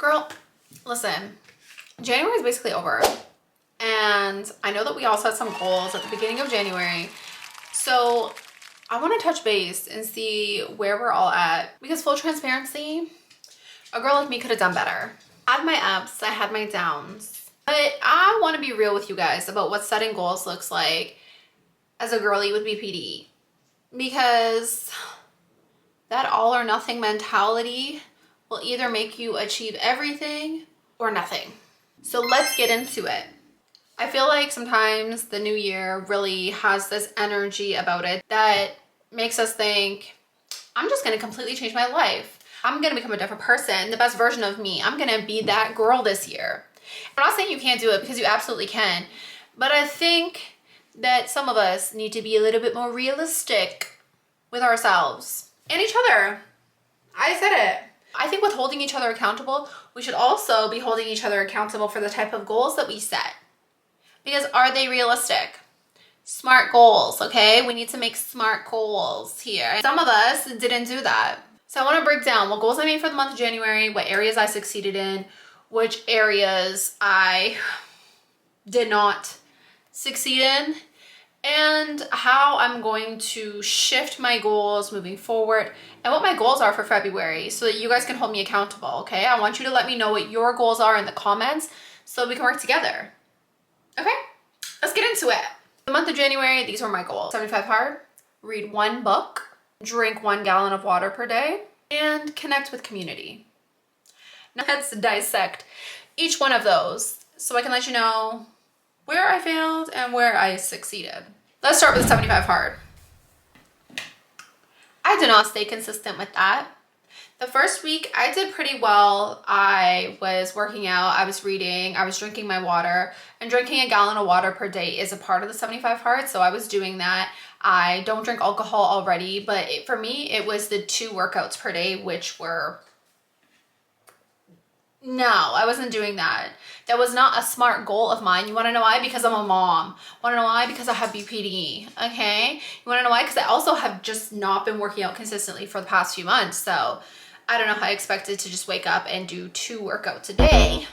Girl, listen, January is basically over. And I know that we also had some goals at the beginning of January. So I want to touch base and see where we're all at. Because full transparency, a girl like me could have done better. I had my ups, I had my downs. But I want to be real with you guys about what setting goals looks like as a girly with BPD. Because that all or nothing mentality will either make you achieve everything or nothing. So let's get into it. I feel like sometimes the new year really has this energy about it that makes us think, I'm just going to completely change my life. I'm going to become a different person, the best version of me. I'm going to be that girl this year. I'm not saying you can't do it, because you absolutely can. But I think that some of us need to be a little bit more realistic with ourselves and each other. I said it. I think with holding each other accountable, we should also be holding each other accountable for the type of goals that we set. Because are they realistic? Smart goals, okay? We need to make smart goals here. Some of us didn't do that. So I want to break down what goals I made for the month of January, what areas I succeeded in, which areas I did not succeed in, and how I'm going to shift my goals moving forward and what my goals are for February so that you guys can hold me accountable, okay? I want you to let me know what your goals are in the comments so we can work together. Okay, let's get into it. The month of January, these were my goals. 75 hard, read 1 book, drink 1 gallon of water per day, and connect with community. Now let's dissect each one of those so I can let you know where I failed and where I succeeded. Let's start with 75 hard. I did not stay consistent with that. The first week I did pretty well. I was working out, I was reading, I was drinking my water, and drinking a gallon of water per day is a part of the 75 hard, so I was doing that. I don't drink alcohol already, but for me it was the 2 workouts per day, which were... No, I wasn't doing that. That was not a smart goal of mine. You want to know why? Because I'm a mom. Want to know why? Because I have BPD, okay? You want to know why? Because I also have just not been working out consistently for the past few months, so I don't know how I expected to just wake up and do 2 workouts a day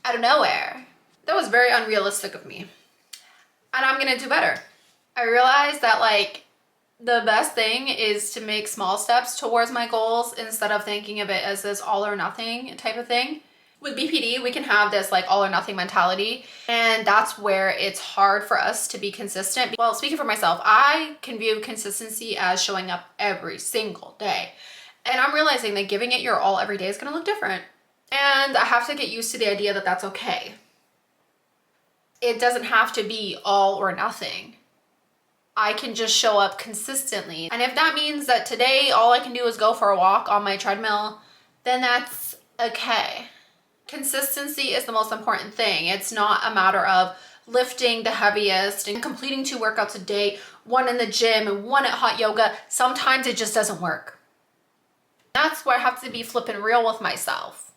out of nowhere. That was very unrealistic of me. And I'm going to do better. I realized that, like, the best thing is to make small steps towards my goals instead of thinking of it as this all or nothing type of thing. With BPD, we can have this like all or nothing mentality, and that's where it's hard for us to be consistent. Well, speaking for myself, I can view consistency as showing up every single day. And I'm realizing that giving it your all every day is going to look different. And I have to get used to the idea that that's okay. It doesn't have to be all or nothing. I can just show up consistently. And if that means that today all I can do is go for a walk on my treadmill, then that's okay. Consistency is the most important thing. It's not a matter of lifting the heaviest and completing 2 workouts a day, 1 in the gym and 1 at hot yoga. Sometimes it just doesn't work. That's where I have to be flipping real with myself.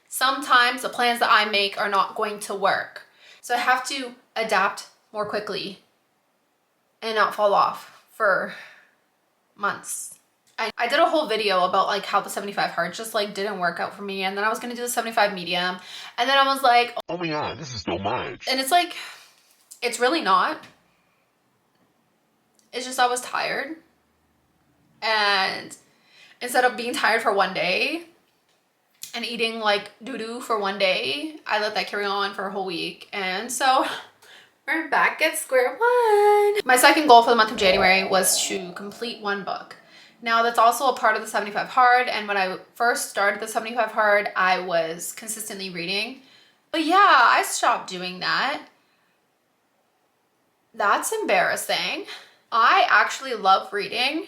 Sometimes the plans that I make are not going to work. So I have to adapt more quickly and not fall off for months. I did a whole video about like how the 75 hard just like didn't work out for me, and then I was gonna do the 75 medium, and then I was like, oh my god, this is so much. And it's like, it's really not. It's just I was tired, and instead of being tired for 1 day and eating like doo-doo for 1 day, I let that carry on for a whole week. And so we're back at square one. My second goal for the month of January was to complete 1 book. Now that's also a part of the 75 hard, and when I first started the 75 hard, I was consistently reading. But yeah, I stopped doing that. That's embarrassing. I actually love reading,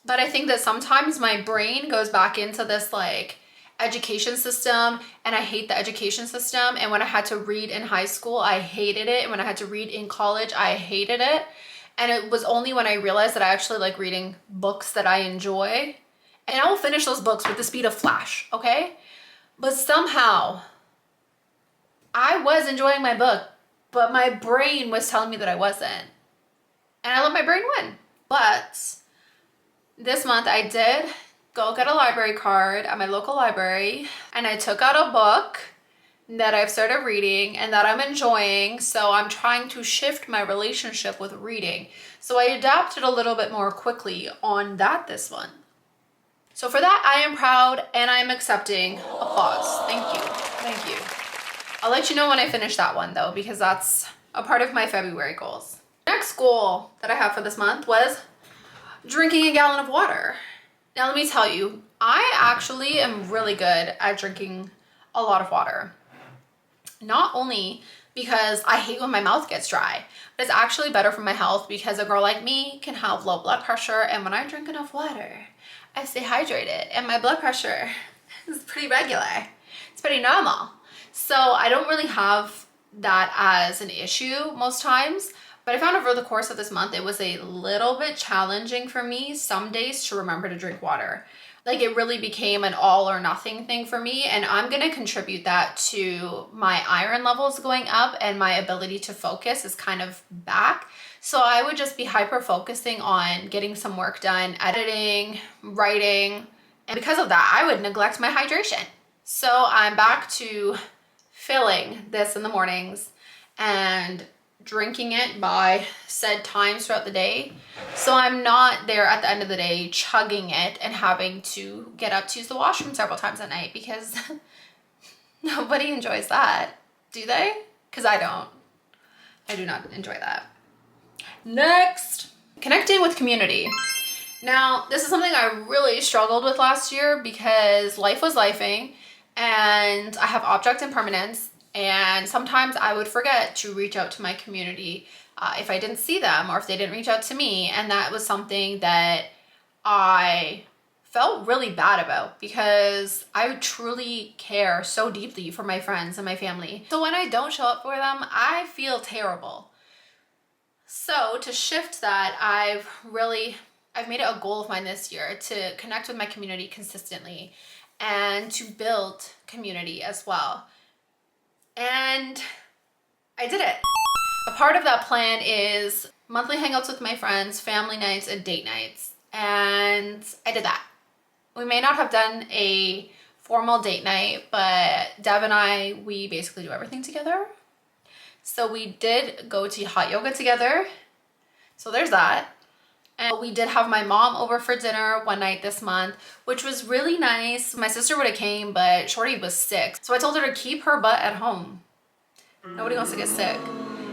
but I think that sometimes my brain goes back into this like education system, and I hate the education system. And when I had to read in high school, I hated it. And when I had to read in college, I hated it. And it was only when I realized that I actually like reading books that I enjoy. And I will finish those books with the speed of flash, okay? But somehow I was enjoying my book, but my brain was telling me that I wasn't. And I let my brain win. But this month I did go get a library card at my local library, and I took out a book that I've started reading and that I'm enjoying. So I'm trying to shift my relationship with reading. So I adapted a little bit more quickly on that this month. So for that, I am proud and I'm accepting applause. Thank you. Thank you. I'll let you know when I finish that one though, because that's a part of my February goals. Next goal that I have for this month was drinking a gallon of water. Now let me tell you, I actually am really good at drinking a lot of water. Not only because I hate when my mouth gets dry, but it's actually better for my health because a girl like me can have low blood pressure, and when I drink enough water, I stay hydrated and my blood pressure is pretty regular. It's pretty normal. So I don't really have that as an issue most times, but I found over the course of this month, it was a little bit challenging for me some days to remember to drink water. Like it really became an all or nothing thing for me, and I'm gonna contribute that to my iron levels going up, and my ability to focus is kind of back. So I would just be hyper focusing on getting some work done, editing, writing, and because of that, I would neglect my hydration. So I'm back to filling this in the mornings and drinking it by said times throughout the day. So I'm not there at the end of the day chugging it and having to get up to use the washroom several times at night, because nobody enjoys that, do they? Because I don't. I do not enjoy that. Next, connecting with community. Now, this is something I really struggled with last year because life was lifing and I have object impermanence. And sometimes I would forget to reach out to my community if I didn't see them or if they didn't reach out to me. And that was something that I felt really bad about because I truly care so deeply for my friends and my family. So when I don't show up for them, I feel terrible. So to shift that, I've made it a goal of mine this year to connect with my community consistently and to build community as well. And I did it. A part of that plan is monthly hangouts with my friends, family nights, and date nights. And I did that. We may not have done a formal date night, but Deb and I, we basically do everything together. So we did go to hot yoga together. So there's that. And we did have my mom over for dinner one night this month, which was really nice. My sister would have came, but Shorty was sick. So I told her to keep her butt at home. Nobody wants to get sick.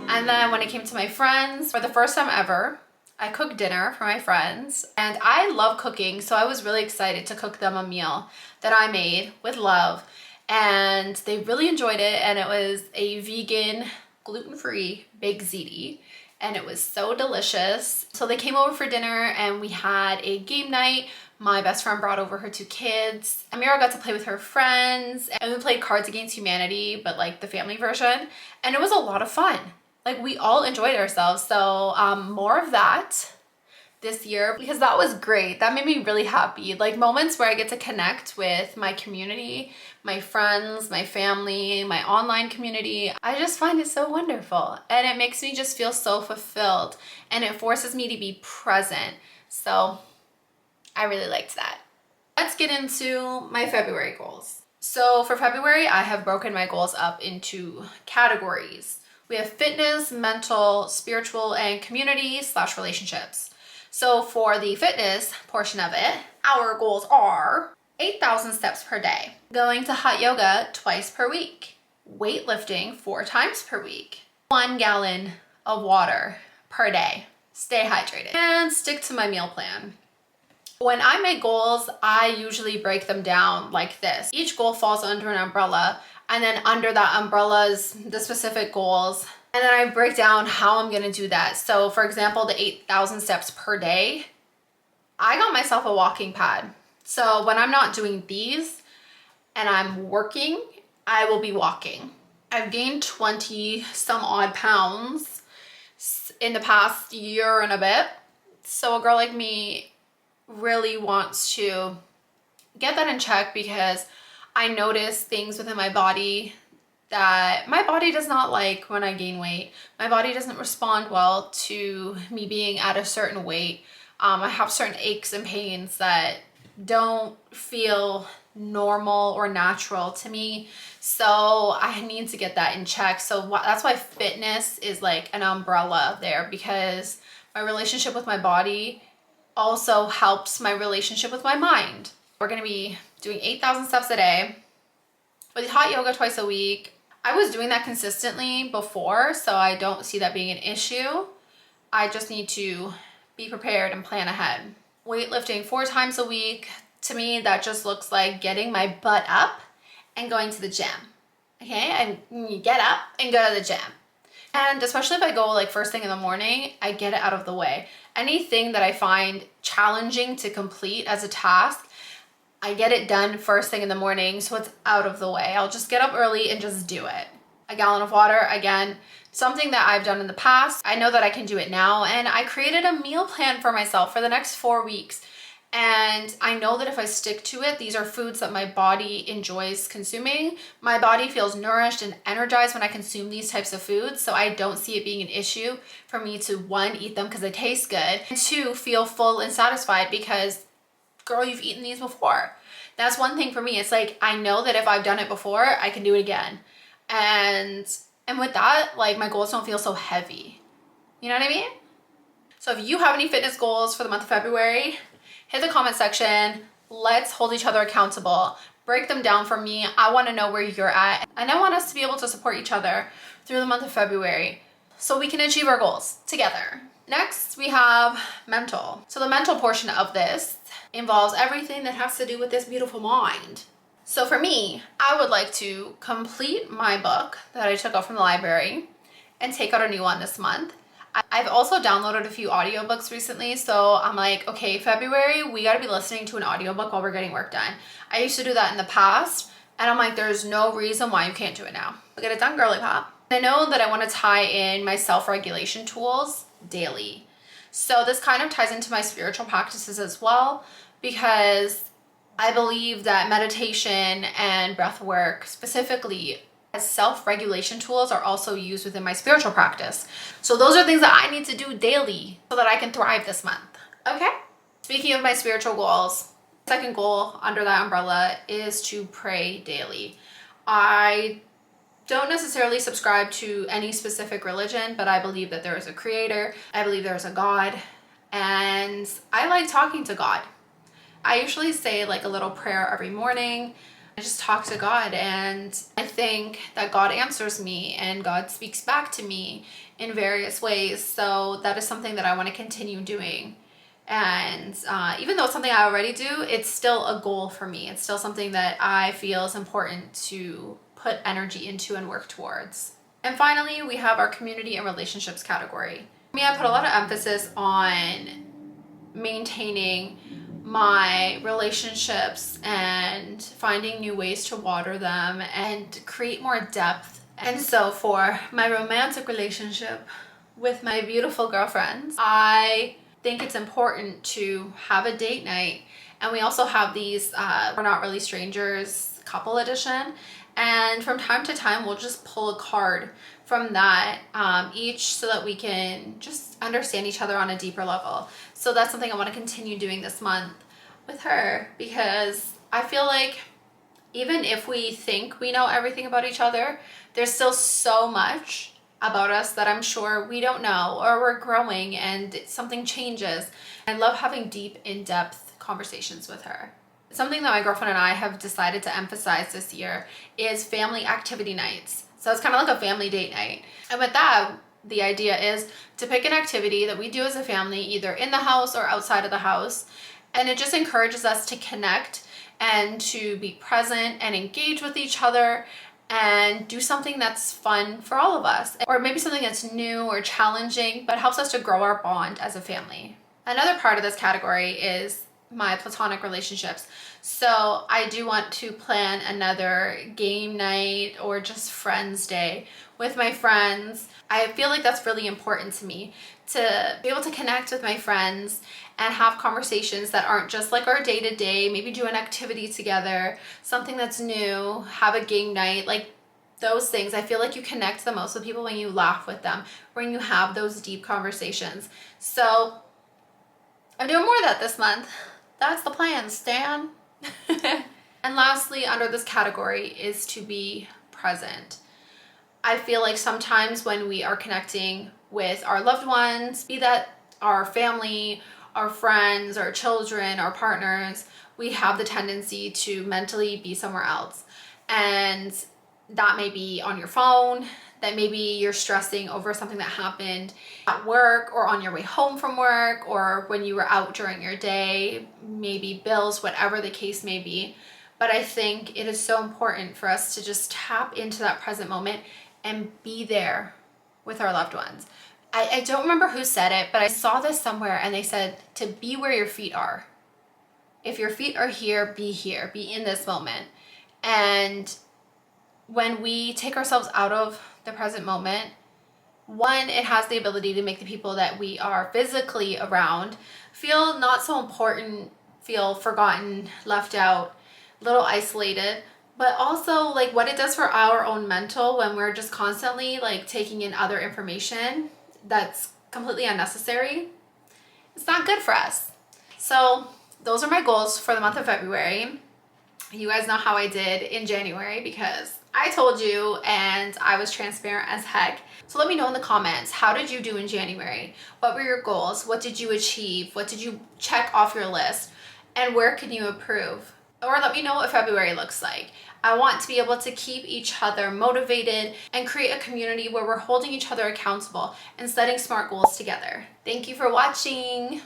And then when it came to my friends, for the first time ever, I cooked dinner for my friends. And I love cooking, so I was really excited to cook them a meal that I made with love. And they really enjoyed it. And it was a vegan, gluten-free baked ziti. And it was so delicious. So they came over for dinner and we had a game night. My best friend brought over her 2 kids. Amira got to play with her friends and we played Cards Against Humanity, but like the family version. And it was a lot of fun. Like we all enjoyed ourselves. So more of that this year because that was great. That made me really happy. Like moments where I get to connect with my community, my friends, my family, my online community. I just find it so wonderful and it makes me just feel so fulfilled and it forces me to be present. So I really liked that. Let's get into my February goals. So for February, I have broken my goals up into categories. We have fitness, mental, spiritual, and community/relationships. So for the fitness portion of it, our goals are 8,000 steps per day, going to hot yoga twice per week, weightlifting 4 times per week, 1 gallon of water per day, stay hydrated, and stick to my meal plan. When I make goals, I usually break them down like this. Each goal falls under an umbrella, and then under that umbrella is the specific goals. And then I break down how I'm gonna do that. So for example, the 8,000 steps per day, I got myself a walking pad. So when I'm not doing these and I'm working, I will be walking. I've gained 20 some odd pounds in the past year and a bit. So a girl like me really wants to get that in check because I notice things within my body that my body does not like when I gain weight. My body doesn't respond well to me being at a certain weight. I have certain aches and pains that don't feel normal or natural to me. So I need to get that in check. So that's why fitness is like an umbrella there, because my relationship with my body also helps my relationship with my mind. We're gonna be doing 8,000 steps a day with hot yoga twice a week. I was doing that consistently before, so I don't see that being an issue. I just need to be prepared and plan ahead. Weightlifting 4 times a week, to me, that just looks like getting my butt up and going to the gym. Okay, and you get up and go to the gym. And especially if I go like first thing in the morning, I get it out of the way. Anything that I find challenging to complete as a task, I get it done first thing in the morning, so it's out of the way. I'll just get up early and just do it. A gallon of water, again, something that I've done in the past. I know that I can do it now, and I created a meal plan for myself for the next 4 weeks. And I know that if I stick to it, these are foods that my body enjoys consuming. My body feels nourished and energized when I consume these types of foods. So I don't see it being an issue for me to, 1, eat them because they taste good, and 2, feel full and satisfied because, girl, you've eaten these before. That's one thing for me. It's like, I know that if I've done it before, I can do it again. And with that, like, my goals don't feel so heavy. You know what I mean? So if you have any fitness goals for the month of February, hit the comment section. Let's hold each other accountable. Break them down for me. I want to know where you're at. And I want us to be able to support each other through the month of February so we can achieve our goals together. Next, we have mental. So the mental portion of this involves everything that has to do with this beautiful mind. So for me, I would like to complete my book that I took out from the library and take out a new one this month. I've also downloaded a few audiobooks recently, so I'm like, okay, February, we gotta be listening to an audiobook while we're getting work done. I used to do that in the past, and I'm like, there's no reason why you can't do it now. Get it done, girly pop. I know that I wanna tie in my self-regulation tools daily. So this kind of ties into my spiritual practices as well, because I believe that meditation and breath work specifically as self-regulation tools are also used within my spiritual practice. So those are things that I need to do daily so that I can thrive this month. Okay? Speaking of my spiritual goals, second goal under that umbrella is to pray daily. I don't necessarily subscribe to any specific religion, but I believe that there is a creator. I believe there is a God, and I like talking to God. I usually say like a little prayer every morning. I just talk to God, and I think that God answers me and God speaks back to me in various ways. So that is something that I want to continue doing. And even though it's something I already do, it's still a goal for me. It's still something that I feel is important to put energy into and work towards. And finally, we have our community and relationships category. For me, I put a lot of emphasis on maintaining my relationships and finding new ways to water them and create more depth. And so for my romantic relationship with my beautiful girlfriends, I think it's important to have a date night. And we also have these We're Not Really Strangers couple edition. And from time to time, we'll just pull a card from that each so that we can just understand each other on a deeper level. So that's something I want to continue doing this month with her, because I feel like even if we think we know everything about each other, there's still so much about us that I'm sure we don't know, or we're growing and something changes. I love having deep, in-depth conversations with her. Something that my girlfriend and I have decided to emphasize this year is family activity nights. So it's kind of like a family date night. And with that, the idea is to pick an activity that we do as a family, either in the house or outside of the house. And it just encourages us to connect and to be present and engage with each other and do something that's fun for all of us. Or maybe something that's new or challenging, but helps us to grow our bond as a family. Another part of this category is my platonic relationships. So I do want to plan another game night or just friends day with my friends. I feel like that's really important to me, to be able to connect with my friends and have conversations that aren't just like our day-to-day, maybe do an activity together, something that's new, have a game night, like those things. I feel like you connect the most with people when you laugh with them, when you have those deep conversations. So I'm doing more of that this month. that's the plan, Stan. And lastly, under this category is to be present. I feel like sometimes when we are connecting with our loved ones, be that our family, our friends, our children, our partners, we have the tendency to mentally be somewhere else. And that may be on your phone, that maybe you're stressing over something that happened at work or on your way home from work or when you were out during your day, maybe bills, whatever the case may be. But I think it is so important for us to just tap into that present moment and be there with our loved ones. I don't remember who said it, but I saw this somewhere and they said to be where your feet are. If your feet are here, be in this moment. And when we take ourselves out of the present moment, one, it has the ability to make the people that we are physically around feel not so important, feel forgotten, left out, a little isolated. But also like what it does for our own mental when we're just constantly like taking in other information that's completely unnecessary. It's not good for us. So those are my goals for the month of February. You guys know how I did in January because I told you and I was transparent as heck. So let me know in the comments, how did you do in January? What were your goals? What did you achieve? What did you check off your list? And where can you improve? Or let me know what February looks like. I want to be able to keep each other motivated and create a community where we're holding each other accountable and setting smart goals together. Thank you for watching.